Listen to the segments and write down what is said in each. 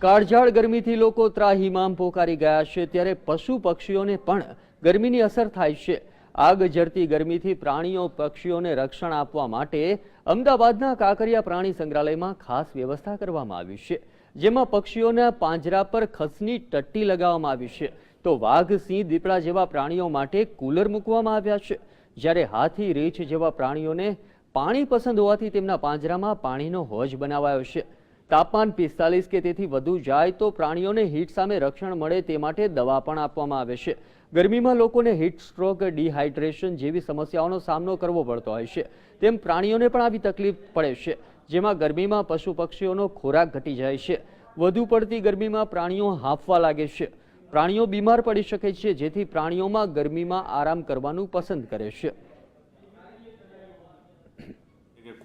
કાળઝાળ ગરમીથી લોકો ત્રાહિમામ પોકારી ગયા છે, ત્યારે પશુ પક્ષીઓને પણ ગરમીની અસર થાય છે. આગ ઝરતી ગરમીથી પ્રાણીઓ પક્ષીઓને રક્ષણ આપવા માટે અમદાવાદના કાંકરિયા પ્રાણી સંગ્રહાલયમાં ખાસ વ્યવસ્થા કરવામાં આવી છે, જેમાં પક્ષીઓના પાંજરા પર ખસની ટટ્ટી લગાવવામાં આવી છે, તો વાઘ, સિંહ, દીપડા જેવા પ્રાણીઓ માટે કુલર મૂકવામાં આવ્યા છે. જ્યારે હાથી, રીંછ જેવા પ્રાણીઓને પાણી પસંદ હોવાથી તેમના પાંજરામાં પાણીનો હોજ બનાવાયો છે. તાપમાન 45 કે તેથી વધુ જાય તો પ્રાણીઓને હીટ સામે રક્ષણ મળે તે માટે દવા પણ આપવામાં આવે છે. ગરમીમાં લોકોને હીટ સ્ટ્રોક, ડિહાઇડ્રેશન જેવી સમસ્યાઓનો સામનો કરવો પડતો હોય છે, તેમ પ્રાણીઓને પણ આવી તકલીફ પડે છે, જેમાં ગરમીમાં પશુ પક્ષીઓનો ખોરાક ઘટી જાય છે. વધુ પડતી ગરમીમાં પ્રાણીઓ હાંફવા લાગે છે. પ્રાણીઓ બીમાર પડી શકે છે, જેથી પ્રાણીઓમાં ગરમીમાં આરામ કરવાનું પસંદ કરે છે.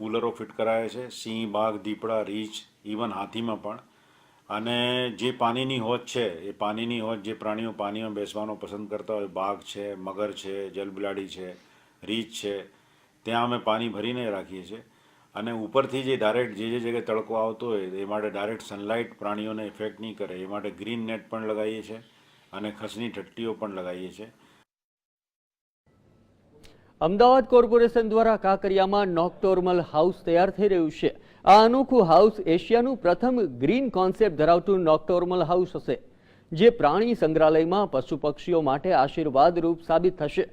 કુલરો ફિટ કરાયા છે સિંહ, બાઘ, દીપડા, રીંછ, ઇવન હાથીમાં પણ. અને જે પાણીની હોજ છે એ પાણીની હોજ જે પ્રાણીઓ પાણીમાં બેસવાનો પસંદ કરતા હોય, બાઘ છે, મગર છે, જલબિલાડી છે, રીંછ છે, ત્યાં અમે પાણી ભરીને રાખીએ છીએ. અને ઉપરથી જે ડાયરેક્ટ જે જગ્યાએ તડકો આવતો હોય એ માટે ડાયરેક્ટ સનલાઇટ પ્રાણીઓને ઇફેક્ટ નહીં કરે એ માટે ગ્રીન નેટ પણ લગાવીએ છીએ અને ખસની ટટ્ટીઓ પણ લગાવીએ છીએ. અમદાવાદ કોર્પોરેશન દ્વારા કાંકરિયામાં નોક્ટોર્મલ હાઉસ તૈયાર થઈ રહ્યું છે. આ અનોખું હાઉસ એશિયાનું પ્રથમ ગ્રીન કોન્સેપ્ટ ધરાવતું નોક્ટોર્મલ હાઉસ હશે, જે પ્રાણી સંગ્રહાલયમાં પશુ પક્ષીઓ માટે આશીર્વાદરૂપ સાબિત થશે.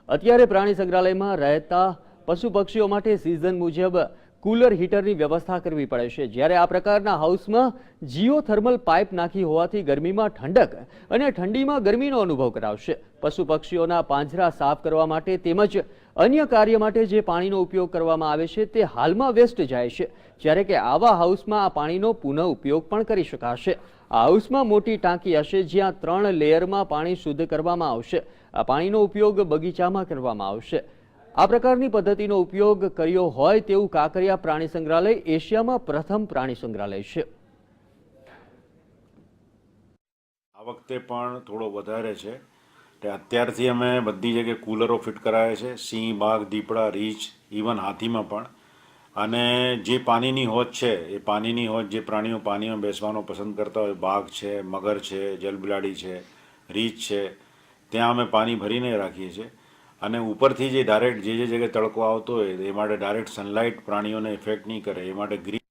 અત્યારે પ્રાણી સંગ્રહાલયમાં રહેતા પશુ પક્ષીઓ માટે સિઝન મુજબ કુલર હીટરની વ્યવસ્થા કરવી પડે છે, જ્યારે આ પ્રકારના હાઉસમાં જીઓથર્મલ પાઇપ નાખી હોવાથી ગરમીમાં ઠંડક અને ઠંડીમાં ગરમીનો અનુભવ કરાવશે. પશુ પક્ષીઓના પાંજરા સાફ કરવા માટે તેમજ અન્ય કાર્ય માટે જે પાણીનો ઉપયોગ કરવામાં આવે છે તે હાલમાં વેસ્ટ જાય છે, જ્યારે કે આવા હાઉસમાં આ પાણીનો પુનઃ ઉપયોગ પણ કરી શકાશે. આ હાઉસમાં મોટી ટાંકી હશે, જ્યાં 3 લેયરમાં પાણી શુદ્ધ કરવામાં આવશે. આ પાણીનો ઉપયોગ બગીચામાં કરવામાં આવશે. આ પ્રકારની પદ્ધતિનો ઉપયોગ કર્યો હોય તેવું કાંકરિયા પ્રાણી સંગ્રહાલય એશિયામાં પ્રથમ પ્રાણી સંગ્રહાલય છે. આ વખતે પણ થોડો વધારે છે. અત્યારથી અમે બધી જગ્યાએ કુલરો ફિટ કરાયા છે સિંહ, બાઘ, દીપડા, રીંછ, ઇવન હાથીમાં પણ. અને જે પાણીની હોજ છે એ પાણીની હોજ જે પ્રાણીઓ પાણીમાં બેસવાનો પસંદ કરતા હોય, બાઘ છે, મગર છે, જલબિલાડી છે, રીંછ છે, ત્યાં અમે પાણી ભરીને રાખીએ છીએ. અને ઉપરથી જે ડાયરેક્ટ જે જગ્યાએ તડકો આવતો હોય એ માટે ડાયરેક્ટ સનલાઇટ પ્રાણીઓને ઇફેક્ટ નહીં કરે એ માટે ગ્રીન